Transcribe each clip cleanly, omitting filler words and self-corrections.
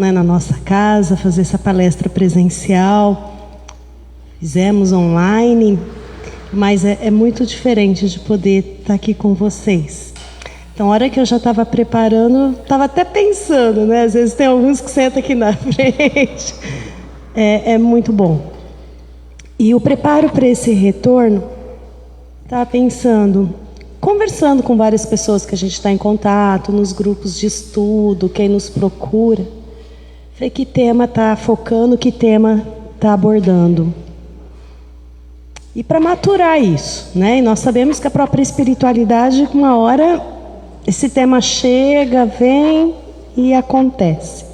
né, na nossa casa, fazer essa palestra presencial. Fizemos online, mas é muito diferente de poder estar aqui com vocês. Então, a hora que eu já estava preparando, estava até pensando, né? Às vezes tem alguns que sentam aqui na frente. É muito bom. E o preparo para esse retorno, estava pensando, conversando com várias pessoas que a gente está em contato, nos grupos de estudo, quem nos procura. Falei, que tema está focando, que tema está abordando. E para maturar isso, né? E nós sabemos que a própria espiritualidade, uma hora, esse tema chega, vem e acontece.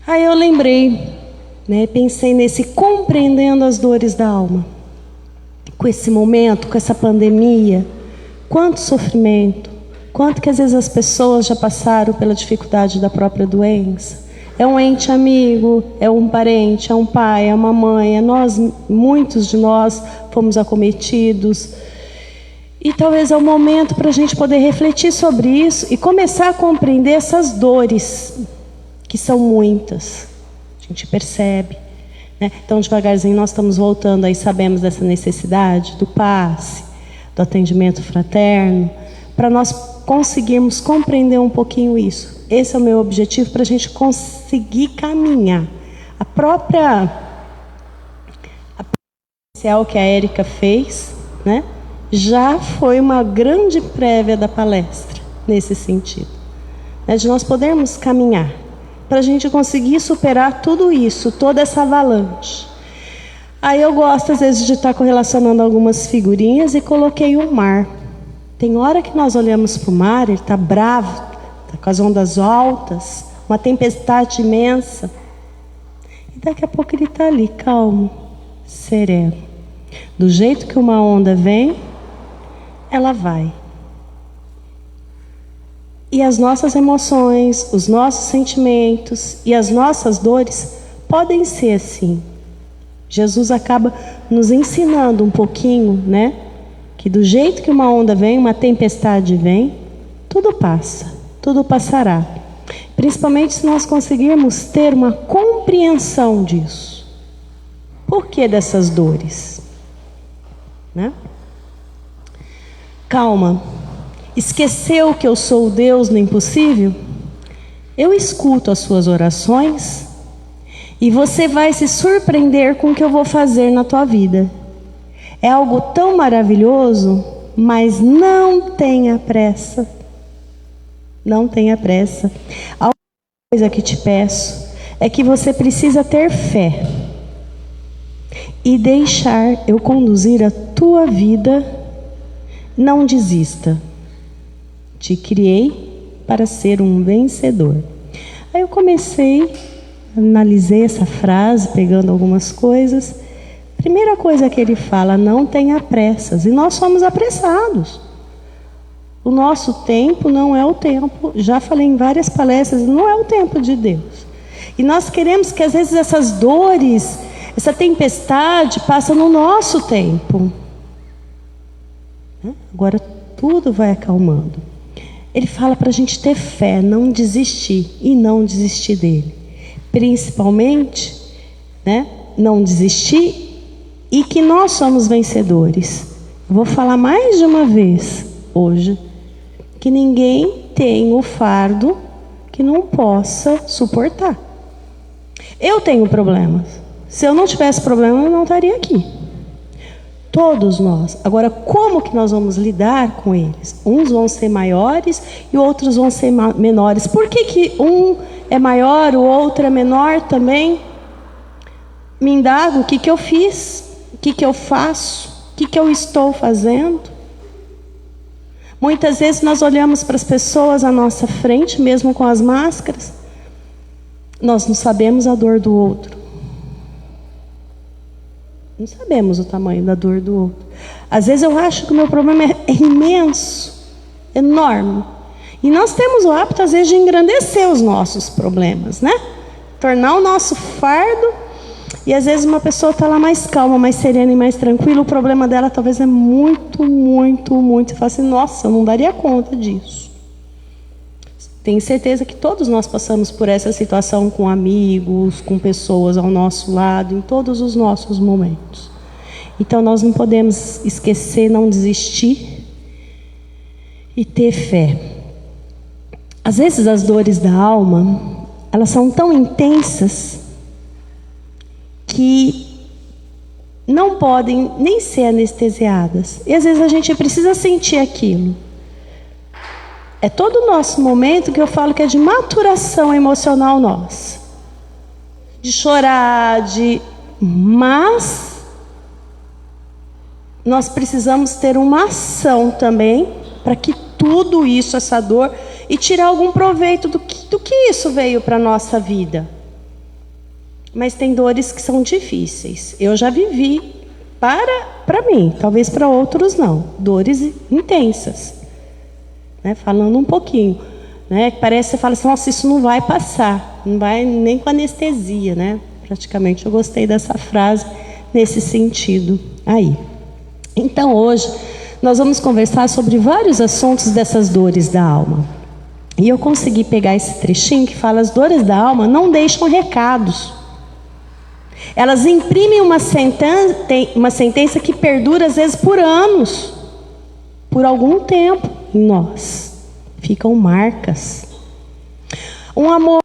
Aí eu lembrei, né? Pensei nesse compreendendo as dores da alma. Com esse momento, com essa pandemia, quanto sofrimento, quanto que às vezes as pessoas já passaram pela dificuldade da própria doença. É um ente amigo, é um parente, é um pai, é uma mãe, é nós, muitos de nós fomos acometidos. E talvez é o momento para a gente poder refletir sobre isso e começar a compreender essas dores, que são muitas. A gente percebe, né? Então, devagarzinho, nós estamos voltando aí, sabemos dessa necessidade do passe, do atendimento fraterno, para nós conseguirmos compreender um pouquinho isso. Esse é o meu objetivo, para a gente conseguir caminhar. A própria inicial que a Érica fez, né, já foi uma grande prévia da palestra, nesse sentido, né, de nós podermos caminhar, para a gente conseguir superar tudo isso, toda essa avalanche. Aí eu gosto, às vezes, de estar correlacionando algumas figurinhas e coloquei o mar. Tem hora que nós olhamos para o mar, ele está bravo, com as ondas altas, uma tempestade imensa. E daqui a pouco ele está ali, calmo, sereno. Do jeito que uma onda vem, ela vai. E as nossas emoções, os nossos sentimentos e as nossas dores podem ser assim. Jesus acaba nos ensinando um pouquinho, né? Que do jeito que uma onda vem, uma tempestade vem, tudo passa. Tudo passará. Principalmente se nós conseguirmos ter uma compreensão disso. Por que dessas dores? Né? Calma. Esqueceu que eu sou o Deus no impossível? Eu escuto as suas orações e você vai se surpreender com o que eu vou fazer na tua vida. É algo tão maravilhoso, mas não tenha pressa. Não tenha pressa. A única coisa que te peço é que você precisa ter fé e deixar eu conduzir a tua vida. Não desista. Te criei para ser um vencedor. Aí eu comecei, analisei essa frase, pegando algumas coisas. Primeira coisa que ele fala, não tenha pressas. E nós somos apressados. O nosso tempo não é o tempo, já falei em várias palestras, não é o tempo de Deus. E nós queremos que às vezes essas dores, essa tempestade passa no nosso tempo. Agora tudo vai acalmando. Ele fala para a gente ter fé, não desistir e não desistir dele. Principalmente, né, não desistir e que nós somos vencedores. Vou falar mais de uma vez hoje. Que ninguém tem o fardo que não possa suportar. Eu tenho problemas. Se eu não tivesse problema, eu não estaria aqui. Todos nós. Agora, como que nós vamos lidar com eles? Uns vão ser maiores e outros vão ser menores. Por que um é maior, o outro é menor também? Me indago, o que eu fiz? O que eu faço? O que eu estou fazendo? Muitas vezes nós olhamos para as pessoas à nossa frente, mesmo com as máscaras, nós não sabemos a dor do outro. Não sabemos o tamanho da dor do outro. Às vezes eu acho que o meu problema é imenso, enorme. E nós temos o hábito, às vezes, de engrandecer os nossos problemas, né? Tornar o nosso fardo. E às vezes uma pessoa está lá mais calma, mais serena e mais tranquila, o problema dela talvez é muito. Você fala assim, nossa, eu não daria conta disso. Tenho certeza que todos nós passamos por essa situação com amigos, com pessoas ao nosso lado, em todos os nossos momentos. Então nós não podemos esquecer, não desistir e ter fé. Às vezes as dores da alma, elas são tão intensas que não podem nem ser anestesiadas. E às vezes a gente precisa sentir aquilo. É todo o nosso momento que eu falo que é de maturação emocional nossa. De chorar, mas nós precisamos ter uma ação também para que tudo isso, essa dor, e tirar algum proveito do que isso veio para a nossa vida. Mas tem dores que são difíceis. Eu já vivi, para mim, talvez para outros não, dores intensas. Né? Falando um pouquinho, né? Parece que você fala assim, nossa, isso não vai passar, não vai nem com anestesia, né? Praticamente, eu gostei dessa frase nesse sentido aí. Então hoje nós vamos conversar sobre vários assuntos dessas dores da alma. E eu consegui pegar esse trechinho que fala: as dores da alma não deixam recados. Elas imprimem uma sentença que perdura às vezes por anos, por algum tempo em nós. Ficam marcas. Um amor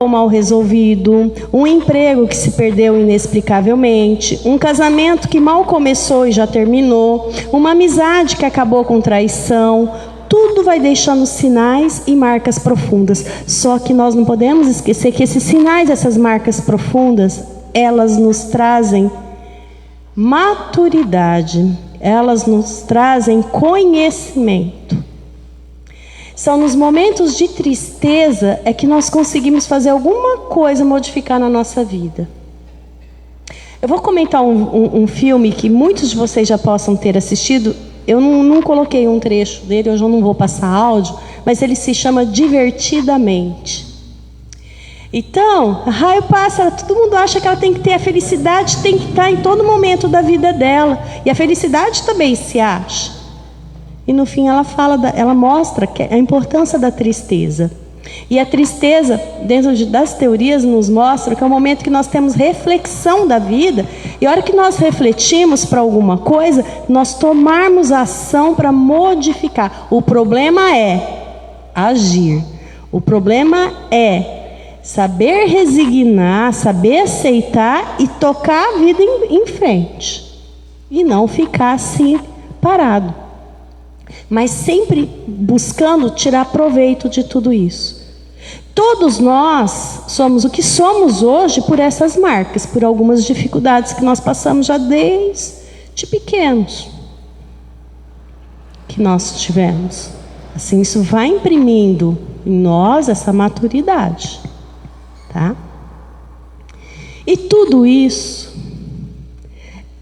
mal resolvido, um emprego que se perdeu inexplicavelmente, um casamento que mal começou e já terminou, uma amizade que acabou com traição. Tudo vai deixando sinais e marcas profundas. Só que nós não podemos esquecer que esses sinais, essas marcas profundas, elas nos trazem maturidade, elas nos trazem conhecimento. São nos momentos de tristeza é que nós conseguimos fazer alguma coisa, modificar na nossa vida. Eu vou comentar um filme que muitos de vocês já possam ter assistido. Eu não coloquei um trecho dele, hoje eu não vou passar áudio, mas ele se chama Divertidamente. Então, a Raio passa, todo mundo acha que ela tem que ter a felicidade, tem que estar em todo momento da vida dela. E a felicidade também se acha. E no fim ela mostra a importância da tristeza. E a tristeza, dentro das teorias, nos mostra que é o momento que nós temos reflexão da vida. E a hora que nós refletimos para alguma coisa, nós tomarmos ação para modificar. O problema é agir. O problema é saber resignar, saber aceitar e tocar a vida em frente. E não ficar assim parado. Mas sempre buscando tirar proveito de tudo isso. Todos nós somos o que somos hoje por essas marcas, por algumas dificuldades que nós passamos já desde pequenos, que nós tivemos. Assim, isso vai imprimindo em nós essa maturidade, tá? E tudo isso,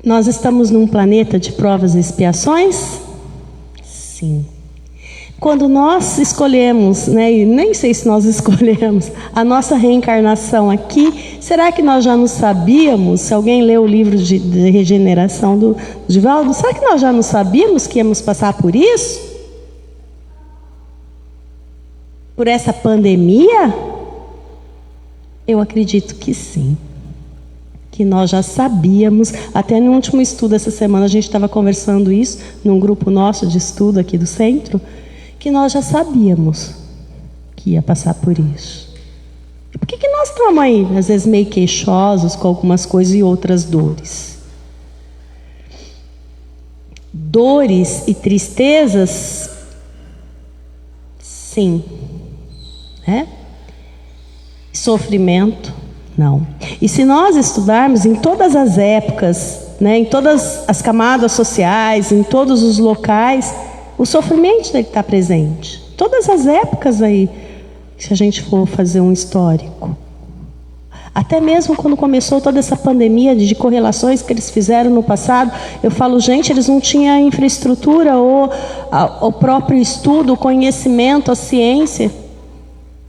nós estamos num planeta de provas e expiações? Sim. Quando nós escolhemos, né, e nem sei se nós escolhemos a nossa reencarnação aqui, será que nós já não sabíamos? Se alguém leu o livro de regeneração do Divaldo, será que nós já não sabíamos que íamos passar por isso? Por essa pandemia? Eu acredito que sim. Que nós já sabíamos, até no último estudo essa semana a gente estava conversando isso, num grupo nosso de estudo aqui do centro, que nós já sabíamos que ia passar por isso. E por que nós estamos aí, às vezes meio queixosos com algumas coisas e outras dores? Dores e tristezas, sim. Né? Sofrimento, não. E se nós estudarmos em todas as épocas, né, em todas as camadas sociais, em todos os locais, o sofrimento dele está presente. Todas as épocas aí, se a gente for fazer um histórico. Até mesmo quando começou toda essa pandemia de correlações que eles fizeram no passado, eu falo, gente, eles não tinham a infraestrutura ou o próprio estudo, o conhecimento, a ciência,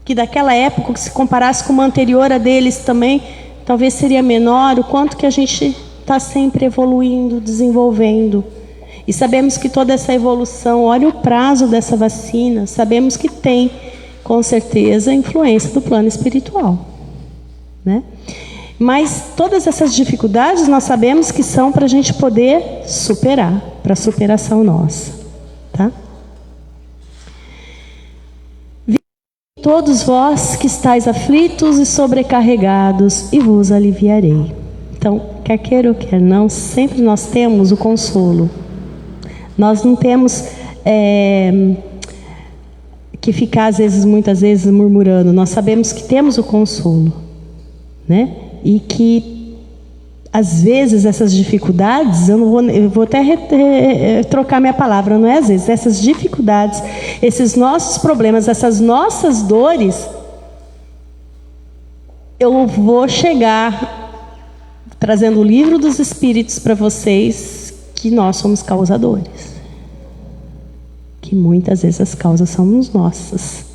que daquela época, se comparasse com uma anterior a deles também, talvez seria menor, o quanto que a gente está sempre evoluindo, desenvolvendo. E sabemos que toda essa evolução, olha o prazo dessa vacina, sabemos que tem com certeza, a influência do plano espiritual, né? Mas todas essas dificuldades nós sabemos que são para a gente poder superar, para a superação nossa, tá? Todos vós que estáis aflitos e sobrecarregados, e vos aliviarei. Então, quer queira ou quer não, sempre nós temos o consolo. Nós não temos que ficar, muitas vezes, murmurando. Nós sabemos que temos o consolo, né? E que, às vezes, essas dificuldades, eu vou até trocar minha palavra, não é às vezes, essas dificuldades, esses nossos problemas, essas nossas dores, eu vou chegar trazendo o livro dos Espíritos para vocês, que nós somos causadores. Que muitas vezes as causas somos nossas.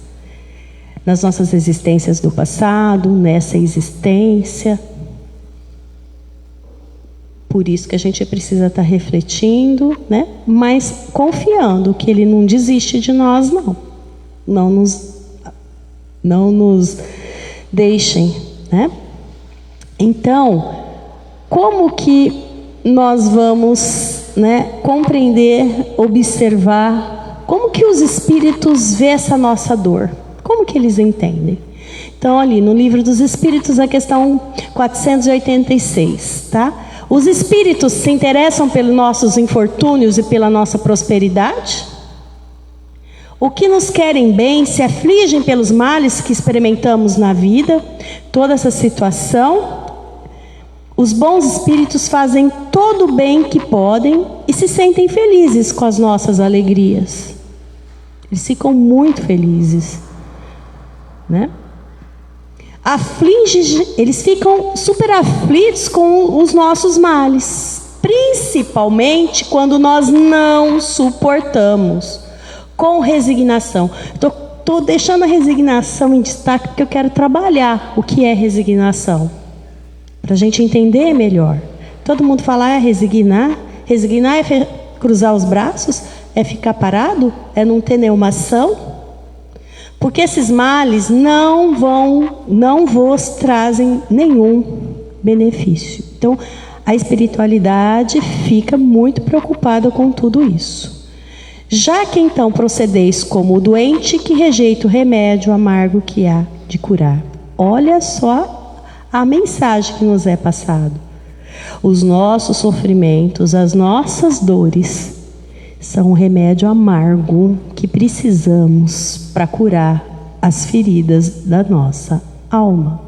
Nas nossas existências do passado, nessa existência. Por isso que a gente precisa estar refletindo, né? Mas confiando que Ele não desiste de nós, não. Não nos deixem, né? Então, como que nós vamos, né, compreender, observar, como que os espíritos vê essa nossa dor? Como que eles entendem? Então, ali no Livro dos Espíritos, a questão 486, tá? Os espíritos se interessam pelos nossos infortúnios e pela nossa prosperidade? O que nos querem bem se afligem pelos males que experimentamos na vida? Toda essa situação, os bons espíritos fazem todo o bem que podem e se sentem felizes com as nossas alegrias. Eles ficam muito felizes, né? Eles ficam super aflitos com os nossos males, principalmente quando nós não suportamos, com resignação. Estou deixando a resignação em destaque porque eu quero trabalhar o que é resignação, para a gente entender melhor. Todo mundo fala, resignar. Resignar é cruzar os braços, é ficar parado, é não ter nenhuma ação. Porque esses males não vos trazem nenhum benefício. Então, a espiritualidade fica muito preocupada com tudo isso. Já que então procedeis como o doente que rejeita o remédio amargo que há de curar. Olha só a mensagem que nos é passada. Os nossos sofrimentos, as nossas dores, são um remédio amargo que precisamos para curar as feridas da nossa alma.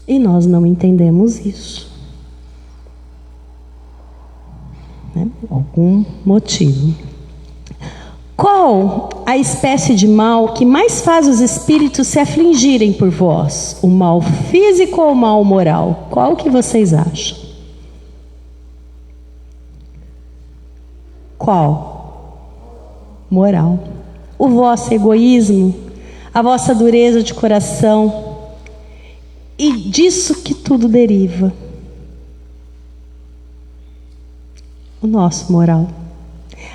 E nós não entendemos isso, né? Algum motivo. Qual a espécie de mal que mais faz os espíritos se afligirem por vós? O mal físico ou o mal moral? Qual que vocês acham? Qual? Moral. O vosso egoísmo, a vossa dureza de coração, e disso que tudo deriva. O nosso moral.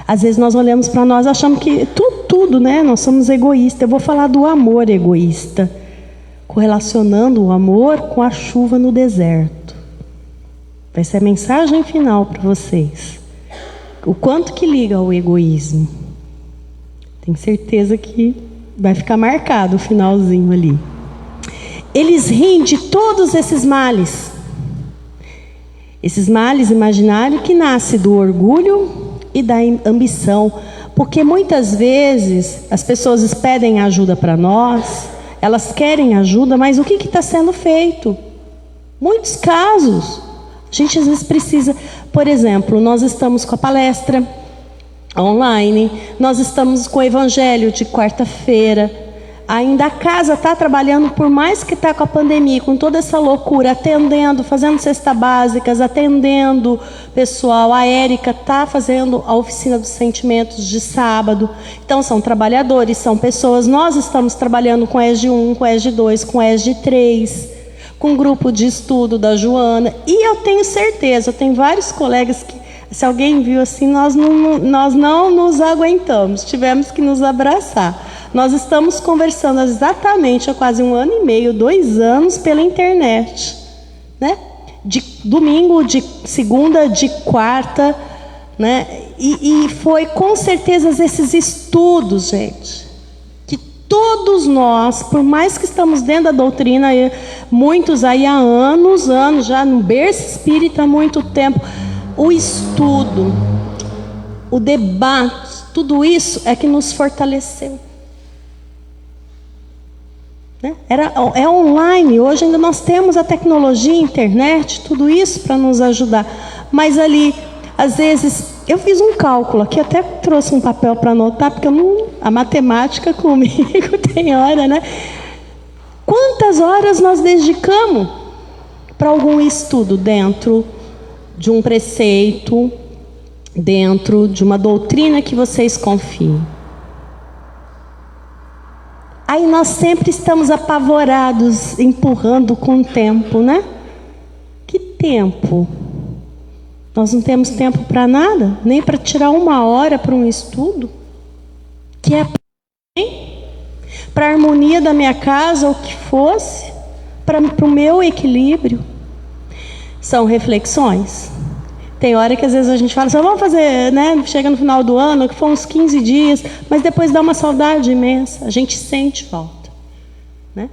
Às vezes nós olhamos para nós, achamos que tudo, né? Nós somos egoístas. Eu vou falar do amor egoísta, correlacionando o amor com a chuva no deserto. Vai ser a mensagem final para vocês. O quanto que liga ao egoísmo. Tenho certeza que vai ficar marcado o finalzinho ali. Eles riem de todos esses males. Esses males imaginários que nascem do orgulho e da ambição. Porque muitas vezes as pessoas pedem ajuda para nós, elas querem ajuda, mas o que está sendo feito? Muitos casos. A gente às vezes precisa, por exemplo, nós estamos com a palestra online, nós estamos com o evangelho de quarta-feira, ainda a casa está trabalhando, por mais que está com a pandemia, com toda essa loucura, atendendo, fazendo cestas básicas, atendendo pessoal. A Érica está fazendo a oficina dos sentimentos de sábado. Então são trabalhadores, são pessoas. Nós estamos trabalhando com ESG 1, com ESG 2, com ESG 3, com um grupo de estudo da Joana. E eu tenho certeza, eu tenho vários colegas que, se alguém viu assim, nós não nos aguentamos, tivemos que nos abraçar. Nós estamos conversando exatamente há quase 1 ano e meio, 2 anos pela internet, né? De domingo, de segunda, de quarta, né? E foi com certeza esses estudos, gente, que todos nós, por mais que estamos dentro da doutrina, muitos aí há anos, já no berço espírita há muito tempo, o estudo, o debate, tudo isso é que nos fortaleceu. Né? É online, hoje ainda nós temos a tecnologia, internet, tudo isso para nos ajudar. Mas ali, às vezes, eu fiz um cálculo aqui, até trouxe um papel para anotar, porque a matemática comigo tem hora, né? Quantas horas nós dedicamos para algum estudo dentro de um preceito, dentro de uma doutrina que vocês confiem? Aí nós sempre estamos apavorados, empurrando com o tempo, né? Que tempo? Nós não temos tempo para nada, nem para tirar 1 hora para um estudo, que é para a harmonia da minha casa, ou o que fosse, para o meu equilíbrio. São reflexões. Tem hora que às vezes a gente fala, só vamos fazer, né? Chega no final do ano, que foi uns 15 dias, mas depois dá uma saudade imensa, a gente sente falta, né?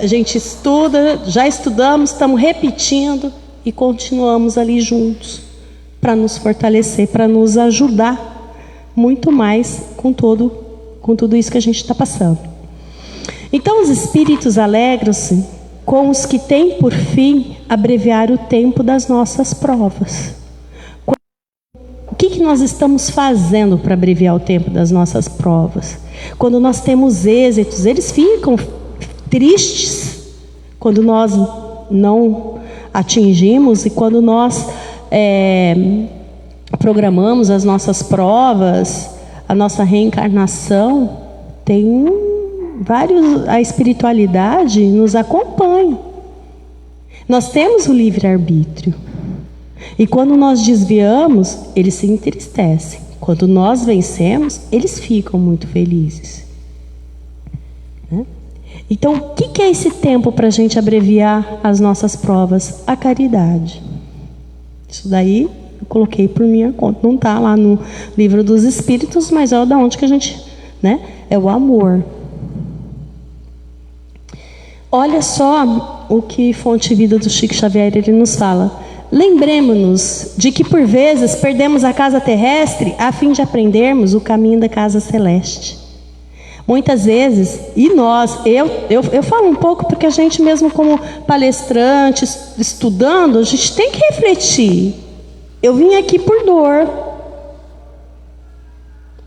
A gente estuda, já estudamos, estamos repetindo e continuamos ali juntos para nos fortalecer, para nos ajudar muito mais com tudo isso que a gente está passando. Então os espíritos alegram-se com os que têm por fim abreviar o tempo das nossas provas. O que nós estamos fazendo para abreviar o tempo das nossas provas? Quando nós temos êxitos, eles ficam tristes quando nós não atingimos, e quando nós programamos as nossas provas, a nossa reencarnação, a espiritualidade nos acompanha. Nós temos o livre-arbítrio. E quando nós desviamos, eles se entristecem. Quando nós vencemos, eles ficam muito felizes. Né? Então, o que é esse tempo para a gente abreviar as nossas provas? A caridade. Isso daí eu coloquei por minha conta. Não está lá no Livro dos Espíritos, mas é da onde que a gente... né? É o amor. Olha só o que Fonte Vida do Chico Xavier ele nos fala. Lembremos-nos de que por vezes perdemos a casa terrestre a fim de aprendermos o caminho da casa celeste. Muitas vezes, e nós, eu falo um pouco porque a gente mesmo como palestrante, estudando, a gente tem que refletir. Eu vim aqui por dor.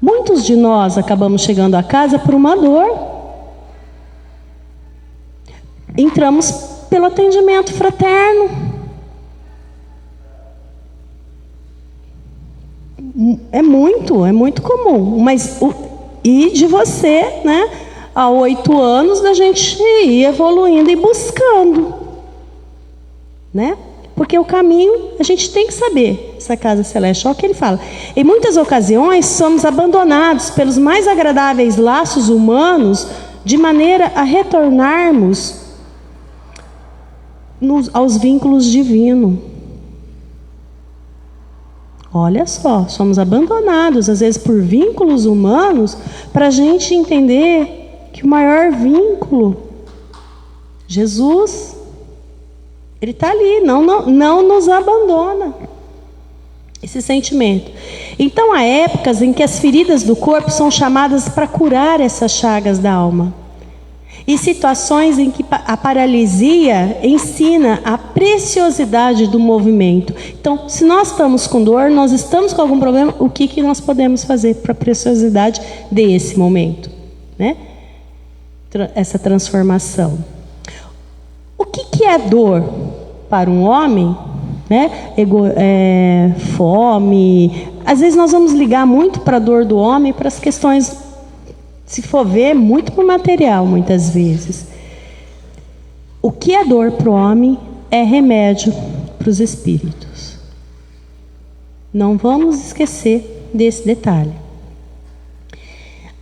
Muitos de nós acabamos chegando a casa por uma dor. Entramos pelo atendimento fraterno. É muito comum. Mas e de você, né? Há 8 anos da gente ir evoluindo e buscando, né? Porque o caminho, a gente tem que saber essa casa celeste. Olha o que ele fala. Em muitas ocasiões, somos abandonados pelos mais agradáveis laços humanos, de maneira a retornarmos aos vínculos divinos. Olha só, somos abandonados, às vezes, por vínculos humanos, para a gente entender que o maior vínculo, Jesus, Ele está ali, não nos abandona. Esse sentimento. Então, há épocas em que as feridas do corpo são chamadas para curar essas chagas da alma. E situações em que a paralisia ensina a preciosidade do movimento. Então, se nós estamos com dor, nós estamos com algum problema, o que nós podemos fazer para a preciosidade desse momento? Né? Essa transformação. O que é dor para um homem? Né? Fome. Às vezes nós vamos ligar muito para a dor do homem, para as questões... Se for ver, muito para o material, muitas vezes. O que é dor para o homem é remédio para os espíritos. Não vamos esquecer desse detalhe.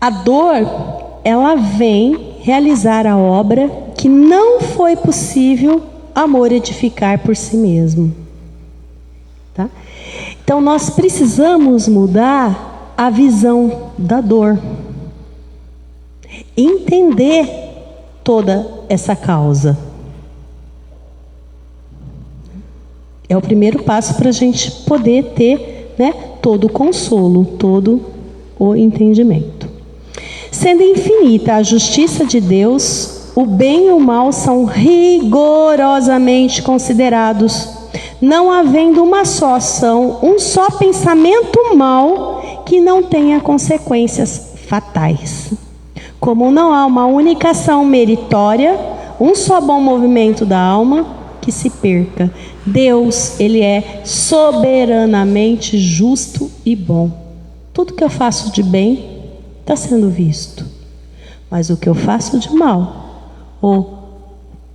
A dor, ela vem realizar a obra que não foi possível amor edificar por si mesmo. Tá? Então nós precisamos mudar a visão da dor. Entender toda essa causa. É o primeiro passo para a gente poder ter, né, todo o consolo, todo o entendimento. Sendo infinita a justiça de Deus, o bem e o mal são rigorosamente considerados, não havendo uma só ação, um só pensamento mau que não tenha consequências fatais. Como não há uma única ação meritória, um só bom movimento da alma que se perca. Deus, Ele é soberanamente justo e bom. Tudo que eu faço de bem está sendo visto. Mas o que eu faço de mal, ou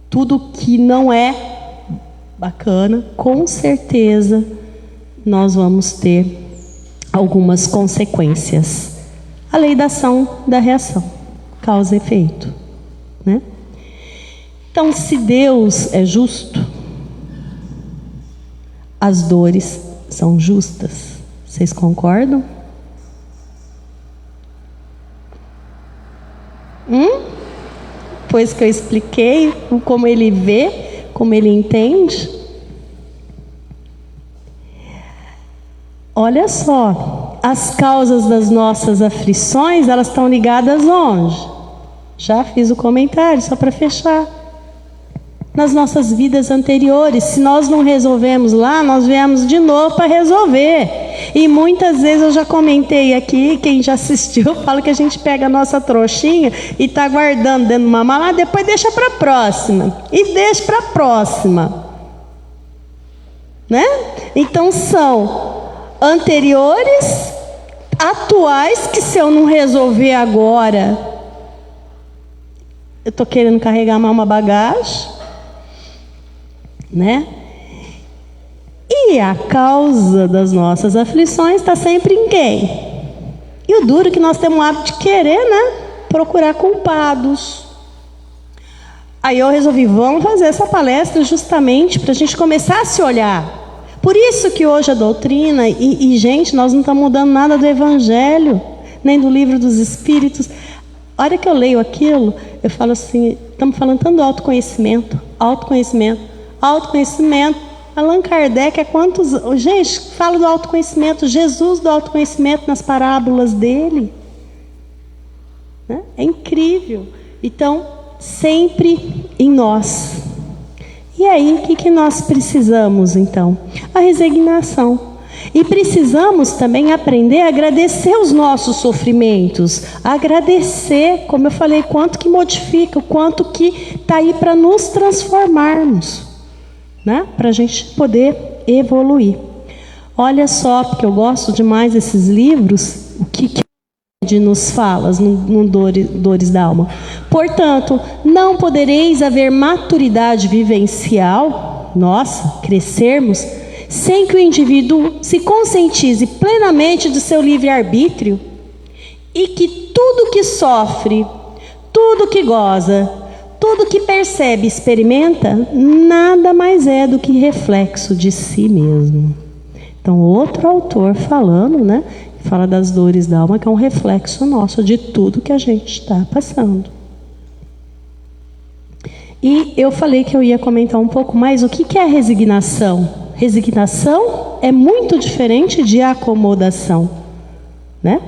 tudo que não é bacana, com certeza nós vamos ter algumas consequências. A lei da ação, da reação, causa e efeito, né? Então, se Deus é justo, as dores são justas. Vocês concordam? Pois que eu expliquei como ele vê, como ele entende. Olha só, as causas das nossas aflições, elas estão ligadas onde? Já fiz o comentário, só para fechar. Nas nossas vidas anteriores, se nós não resolvemos lá, nós viemos de novo para resolver. E muitas vezes eu já comentei aqui, quem já assistiu, fala que a gente pega a nossa trouxinha e está guardando dentro de uma mala, depois deixa para a próxima. E deixa para a próxima. Né? Então são anteriores, atuais, que se eu não resolver agora, eu estou querendo carregar mais uma bagagem. Né? E a causa das nossas aflições está sempre em quem? E o duro é que nós temos o hábito de querer, né? Procurar culpados. Aí eu resolvi, vamos fazer essa palestra justamente para a gente começar a se olhar. Por isso que hoje a doutrina, gente, nós não estamos mudando nada do Evangelho, nem do Livro dos Espíritos. A hora que eu leio aquilo, eu falo assim, estamos falando tanto do autoconhecimento, autoconhecimento. Autoconhecimento, Allan Kardec, gente, fala do autoconhecimento, Jesus do autoconhecimento nas parábolas dele, né? É incrível. Então, sempre em nós. E aí, o que nós precisamos então? A resignação. E precisamos também aprender a agradecer os nossos sofrimentos, agradecer, como eu falei, quanto que modifica, o quanto que está aí para nos transformarmos. Né? Para a gente poder evoluir. Olha só, porque eu gosto demais desses livros, o que nos fala no Dores da Alma. Portanto, não podereis haver maturidade vivencial, crescermos, sem que o indivíduo se conscientize plenamente do seu livre-arbítrio e que tudo que sofre, tudo que goza, tudo que percebe e experimenta, nada mais é do que reflexo de si mesmo. Então, outro autor falando, né? Fala das dores da alma, que é um reflexo nosso de tudo que a gente está passando. E eu falei que eu ia comentar um pouco mais o que é resignação. Resignação é muito diferente de acomodação, né?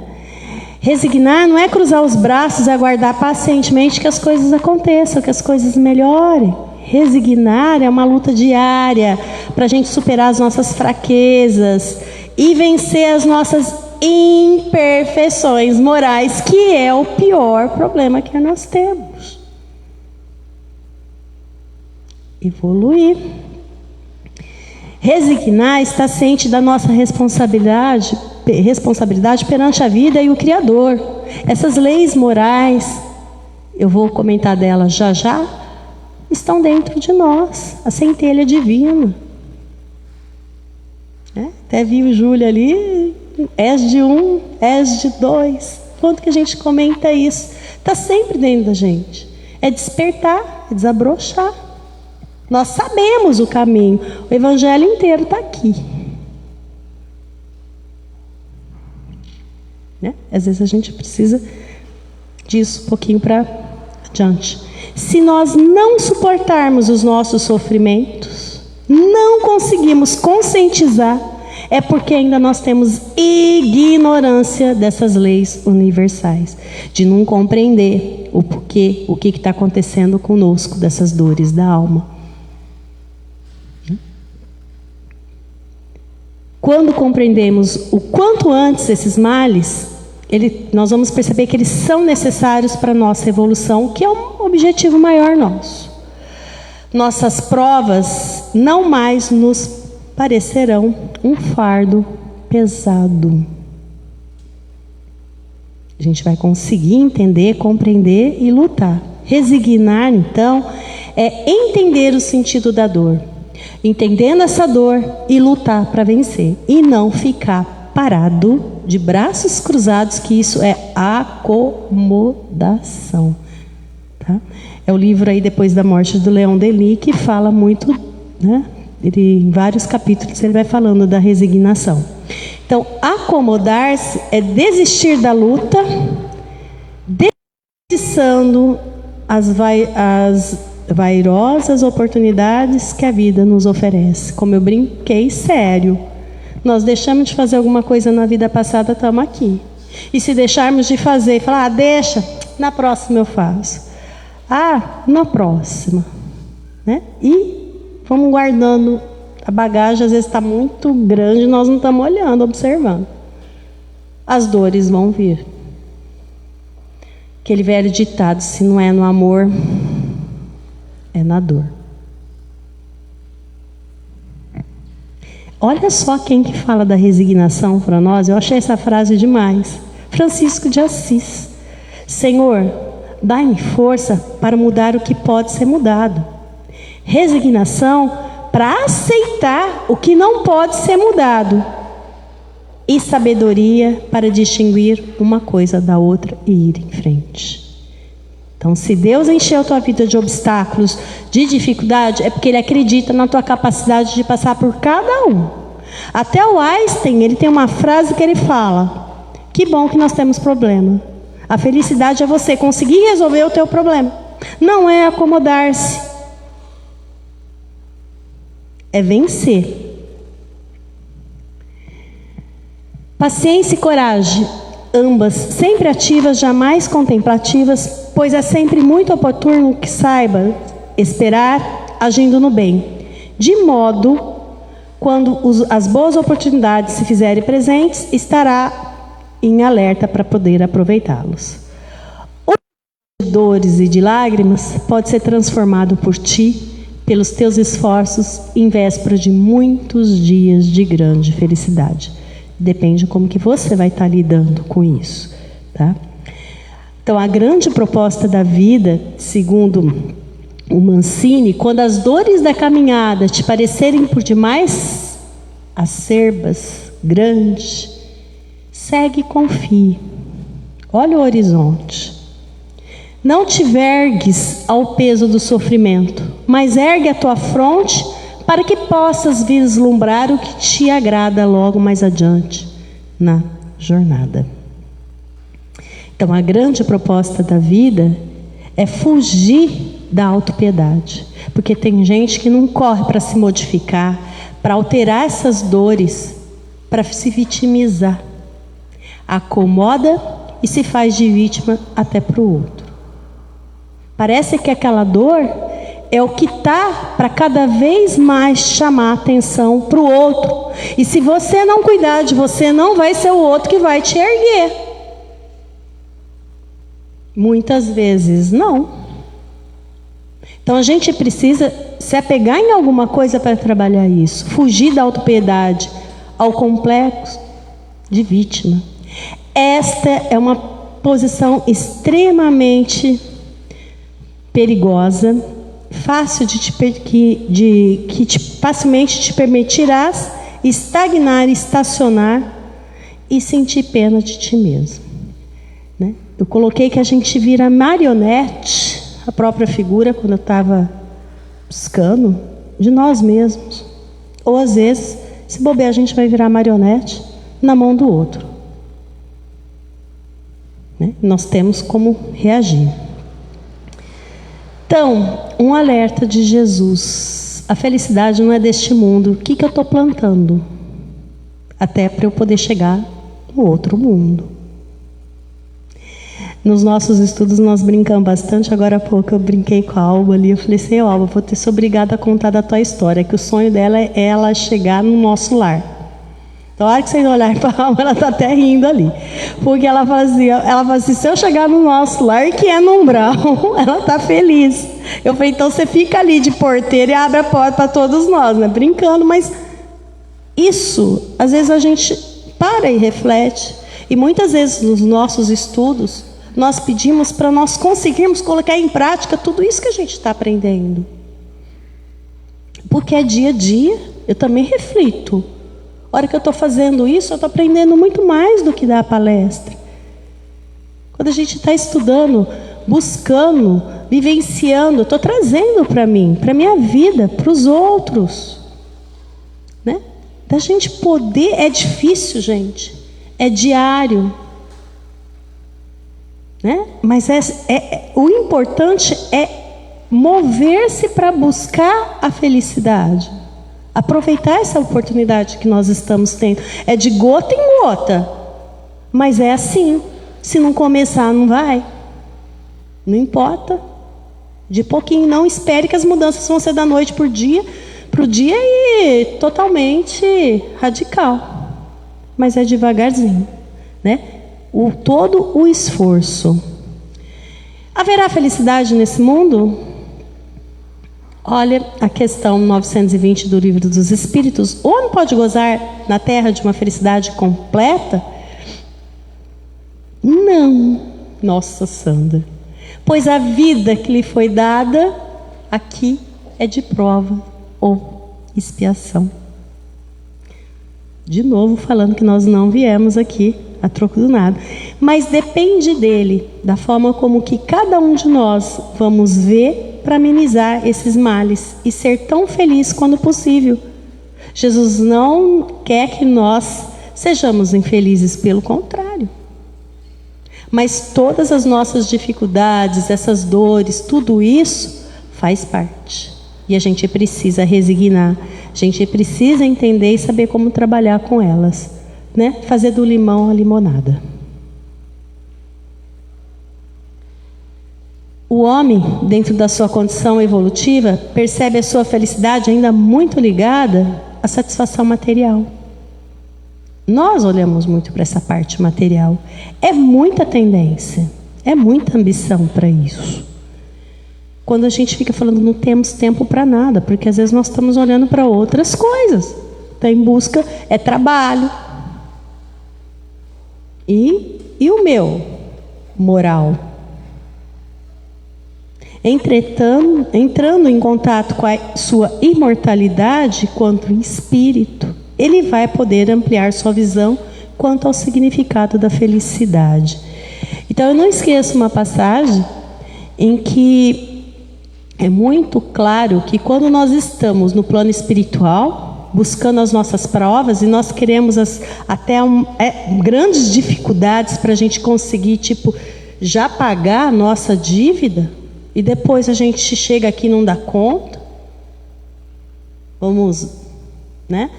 Resignar não é cruzar os braços e aguardar pacientemente que as coisas aconteçam, que as coisas melhorem. Resignar é uma luta diária para a gente superar as nossas fraquezas e vencer as nossas imperfeições morais, que é o pior problema que nós temos. Evoluir. Resignar está ciente da nossa responsabilidade perante a vida e o Criador. Essas leis morais, eu vou comentar delas já, estão dentro de nós, a centelha divina. Até vi o Júlio ali, és de um, és de dois. quanto que a gente comenta isso. Está sempre dentro da gente. É despertar, é desabrochar. Nós sabemos o caminho. O evangelho inteiro está aqui. Né? Às vezes a gente precisa disso um pouquinho para adiante. Se nós não suportarmos os nossos sofrimentos, não conseguimos conscientizar, é porque ainda nós temos ignorância dessas leis universais, de não compreender o porquê, o que está acontecendo conosco, dessas dores da alma. Quando compreendemos o quanto antes esses males, nós vamos perceber que eles são necessários para a nossa evolução, que é um objetivo maior nosso. Nossas provas não mais nos parecerão um fardo pesado. A gente vai conseguir entender, compreender e lutar. Resignar, então, é entender o sentido da dor. Entendendo essa dor e lutar para vencer. E não ficar parado, de braços cruzados, que isso é acomodação. Tá? É o livro aí, Depois da Morte do Leon Denis, que fala muito, né? Em vários capítulos ele vai falando da resignação. Então, acomodar-se é desistir da luta, desperdiçando as vairosas oportunidades que a vida nos oferece. Como eu brinquei, sério. Nós deixamos de fazer alguma coisa na vida passada, estamos aqui. E se deixarmos de fazer, falar, deixa, na próxima eu faço. Na próxima. Né? E vamos guardando. A bagagem às vezes está muito grande, nós não estamos olhando, observando. As dores vão vir. Aquele velho ditado, se não é no amor, é na dor. Olha só quem que fala da resignação para nós. Eu achei essa frase demais. Francisco de Assis. Senhor, dai-me força para mudar o que pode ser mudado. Resignação para aceitar o que não pode ser mudado. E sabedoria para distinguir uma coisa da outra e ir em frente. Então, se Deus encheu a tua vida de obstáculos, de dificuldade, é porque Ele acredita na tua capacidade de passar por cada um. Até o Einstein, ele tem uma frase que ele fala: que bom que nós temos problema. A felicidade é você conseguir resolver o teu problema. Não é acomodar-se. É vencer. Paciência e coragem, ambas sempre ativas, jamais contemplativas, pois é sempre muito oportuno que saiba esperar agindo no bem, de modo, quando as boas oportunidades se fizerem presentes, estará em alerta para poder aproveitá-los. O de dores e de lágrimas pode ser transformado por ti, pelos teus esforços, em véspera de muitos dias de grande felicidade. Depende como que você vai estar lidando com isso, tá? Então, a grande proposta da vida, segundo o Mancini, quando as dores da caminhada te parecerem por demais acerbas, grandes, segue e confie. Olha o horizonte. Não te vergues ao peso do sofrimento, mas ergue a tua fronte para que possas vislumbrar o que te agrada logo mais adiante na jornada. Então, a grande proposta da vida é fugir da autopiedade, porque tem gente que não corre para se modificar, para alterar essas dores, para se vitimizar. Acomoda e se faz de vítima até para o outro. Parece que aquela dor é o que está para cada vez mais chamar atenção para o outro. E se você não cuidar de você, não vai ser o outro que vai te erguer. Muitas vezes não. Então a gente precisa se apegar em alguma coisa para trabalhar isso. Fugir da autopiedade ao complexo de vítima. Esta é uma posição extremamente perigosa, fácil que facilmente te permitirás estagnar, estacionar e sentir pena de ti mesmo. Eu coloquei que a gente vira marionete, a própria figura, quando eu estava buscando, de nós mesmos. Ou às vezes, se bobear, a gente vai virar marionete na mão do outro. Né? Nós temos como reagir. Então, um alerta de Jesus. A felicidade não é deste mundo. O que eu estou plantando? Até para eu poder chegar no outro mundo. Nos nossos estudos nós brincamos bastante. Agora há pouco eu brinquei com a Alba ali. Eu falei assim, Alba, vou ter ser obrigada a contar da tua história, que o sonho dela é ela chegar no nosso lar. Então, a hora que vocês olharem para a Alba, ela está até rindo ali. Porque ela fazia assim, se eu chegar no nosso lar, que é no umbral, ela está feliz. Eu falei, então você fica ali de porteira e abre a porta para todos nós, né? Brincando, mas isso, às vezes a gente para e reflete. E muitas vezes nos nossos estudos, nós pedimos para nós conseguirmos colocar em prática tudo isso que a gente está aprendendo. Porque é dia a dia, eu também reflito. A hora que eu estou fazendo isso, eu estou aprendendo muito mais do que dar a palestra. Quando a gente está estudando, buscando, vivenciando, eu estou trazendo para mim, para a minha vida, para os outros. Né? Da gente poder, é difícil, gente, é diário. Né? Mas o importante é mover-se para buscar a felicidade. Aproveitar essa oportunidade que nós estamos tendo. É de gota em gota. Mas é assim. Se não começar, não vai. Não importa. De pouquinho. Não espere que as mudanças vão ser da noite para o dia e totalmente radical. Mas é devagarzinho. Né? Todo o esforço. Haverá felicidade nesse mundo? Olha a questão 920 do Livro dos Espíritos. O homem pode gozar na terra de uma felicidade completa? Não, nossa Sandra. Pois a vida que lhe foi dada aqui é de prova ou expiação. De novo falando que nós não viemos aqui a troco do nada. Mas depende dele, da forma como que cada um de nós vamos ver para amenizar esses males e ser tão feliz quanto possível. Jesus não quer que nós sejamos infelizes, pelo contrário. Mas todas as nossas dificuldades, essas dores, tudo isso faz parte. E a gente precisa resignar, a gente precisa entender e saber como trabalhar com elas, né? Fazer do limão a limonada. O homem, dentro da sua condição evolutiva, percebe a sua felicidade ainda muito ligada à satisfação material. Nós olhamos muito para essa parte material. É muita tendência, é muita ambição para isso. Quando a gente fica falando não temos tempo para nada, porque às vezes nós estamos olhando para outras coisas. Está em busca, é trabalho. E o meu moral? Entretanto, entrando em contato com a sua imortalidade quanto espírito, ele vai poder ampliar sua visão quanto ao significado da felicidade. Então eu não esqueço uma passagem em que é muito claro que quando nós estamos no plano espiritual, buscando as nossas provas, e nós queremos grandes dificuldades para a gente conseguir, já pagar a nossa dívida, e depois a gente chega aqui e não dá conta. Né?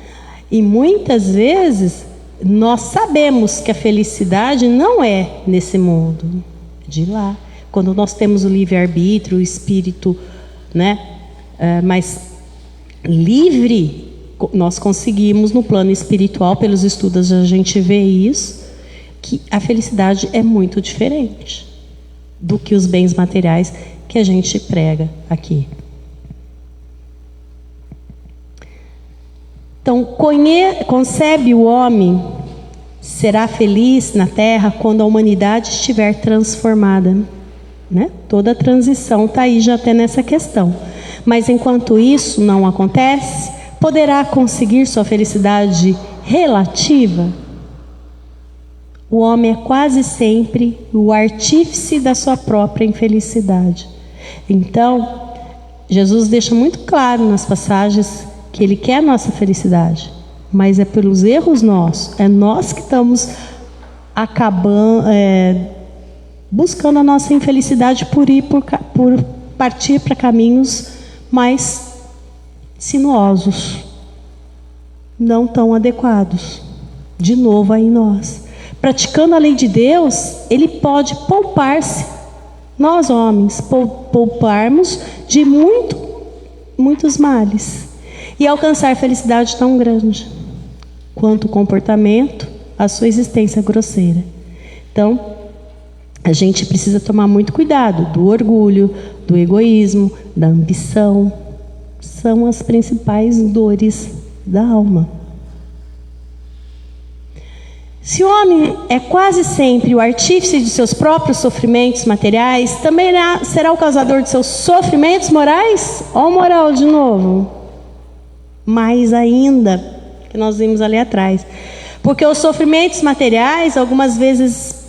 E muitas vezes nós sabemos que a felicidade não é nesse mundo, de lá. Quando nós temos o livre-arbítrio, o espírito, né, mais livre, nós conseguimos no plano espiritual, pelos estudos a gente vê isso, que a felicidade é muito diferente do que os bens materiais que a gente prega aqui. Então, concebe o homem será feliz na terra quando a humanidade estiver transformada, né? Toda a transição está aí já até nessa questão. Mas enquanto isso não acontece, poderá conseguir sua felicidade relativa? o homem é quase sempre o artífice da sua própria infelicidade. Então, Jesus deixa muito claro nas passagens que Ele quer a nossa felicidade, mas é pelos erros nossos, é nós que estamos acabando, buscando a nossa infelicidade por partir para caminhos mais sinuosos, não tão adequados. De novo aí nós, praticando a lei de Deus, Ele pode poupar-se, nós homens, pouparmos de muitos males e alcançar felicidade tão grande quanto o comportamento, a sua existência grosseira. Então, a gente precisa tomar muito cuidado do orgulho, do egoísmo, da ambição. São as principais dores da alma. Se o homem é quase sempre o artífice de seus próprios sofrimentos materiais, também será o causador de seus sofrimentos morais? Olha o moral de novo. Mais ainda, que nós vimos ali atrás. Porque os sofrimentos materiais, algumas vezes,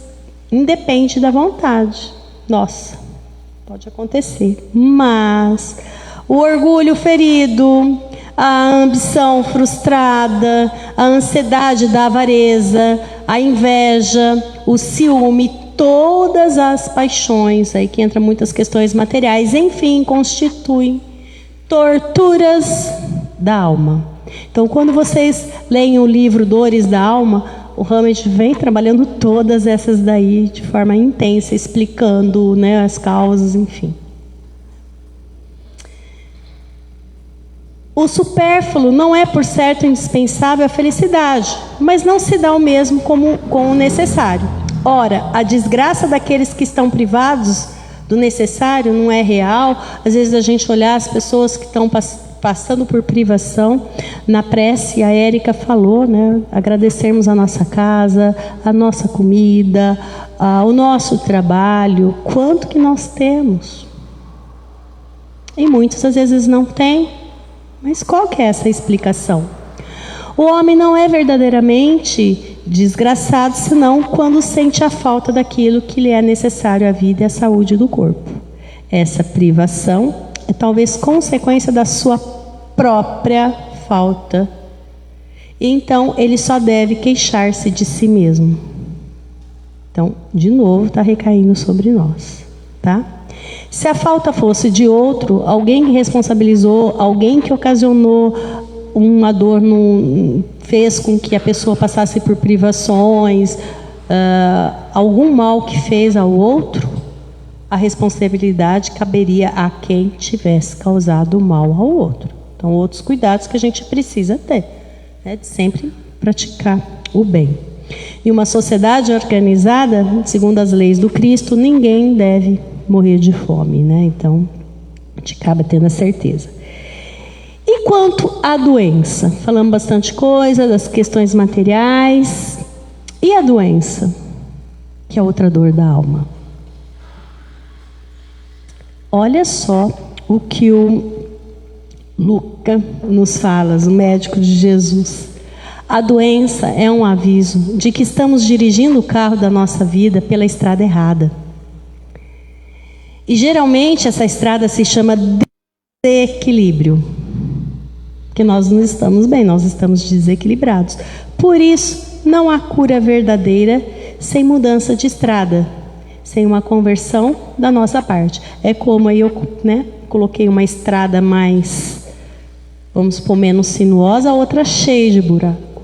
independem da vontade. Nossa, pode acontecer. Mas o orgulho ferido, a ambição frustrada, a ansiedade da avareza, a inveja, o ciúme, todas as paixões, aí que entra muitas questões materiais, enfim, constituem torturas da alma. Então, quando vocês leem o livro Dores da Alma, o Hammett vem trabalhando todas essas daí de forma intensa, explicando, né, as causas, enfim. O supérfluo não é, por certo, indispensável à felicidade, mas não se dá o mesmo com o necessário. Ora, a desgraça daqueles que estão privados do necessário não é real. Às vezes a gente olhar as pessoas que estão passando por privação. Na prece, a Érica falou, né? Agradecermos a nossa casa, a nossa comida, o nosso trabalho. Quanto que nós temos? E muitos às vezes não têm. Mas qual que é essa explicação? O homem não é verdadeiramente desgraçado, senão quando sente a falta daquilo que lhe é necessário à vida e à saúde do corpo. Essa privação é talvez consequência da sua própria falta. E então ele só deve queixar-se de si mesmo. Então, de novo, está recaindo sobre nós, tá? Se a falta fosse de outro, alguém que responsabilizou, alguém que ocasionou uma dor, fez com que a pessoa passasse por privações, algum mal que fez ao outro, a responsabilidade caberia a quem tivesse causado o mal ao outro. Então, outros cuidados que a gente precisa ter, né, de sempre praticar o bem. Em uma sociedade organizada, segundo as leis do Cristo, ninguém deve morrer de fome, né? Então, a gente acaba tendo a certeza. E quanto à doença? Falamos bastante coisa, das questões materiais. E a doença? Que é outra dor da alma. Olha só o que o Lucas nos fala, o médico de Jesus. A doença é um aviso de que estamos dirigindo o carro da nossa vida pela estrada errada. E geralmente essa estrada se chama desequilíbrio. Porque nós não estamos bem, nós estamos desequilibrados. Por isso, não há cura verdadeira sem mudança de estrada, sem uma conversão da nossa parte. É como aí eu, né, coloquei uma estrada mais, vamos supor, menos sinuosa, a outra cheia de buraco.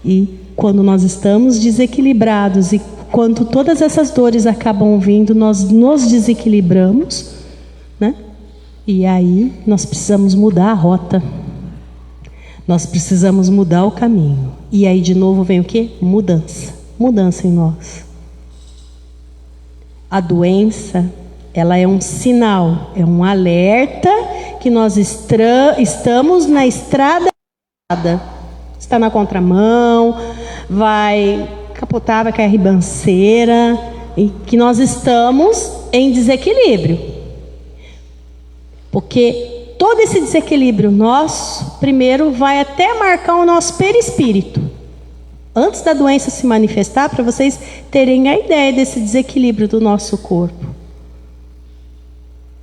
E quando nós estamos desequilibrados e quando todas essas dores acabam vindo, nós nos desequilibramos, né? E aí nós precisamos mudar a rota. Nós precisamos mudar o caminho. E aí de novo vem o quê? Mudança. Mudança em nós. A doença, ela é um sinal, é um alerta que nós estamos na estrada errada. Está na contramão, vai capotar, vai cair a ribanceira, e que nós estamos em desequilíbrio. Porque todo esse desequilíbrio nosso, primeiro, vai até marcar o nosso perispírito. Antes da doença se manifestar, para vocês terem a ideia desse desequilíbrio do nosso corpo.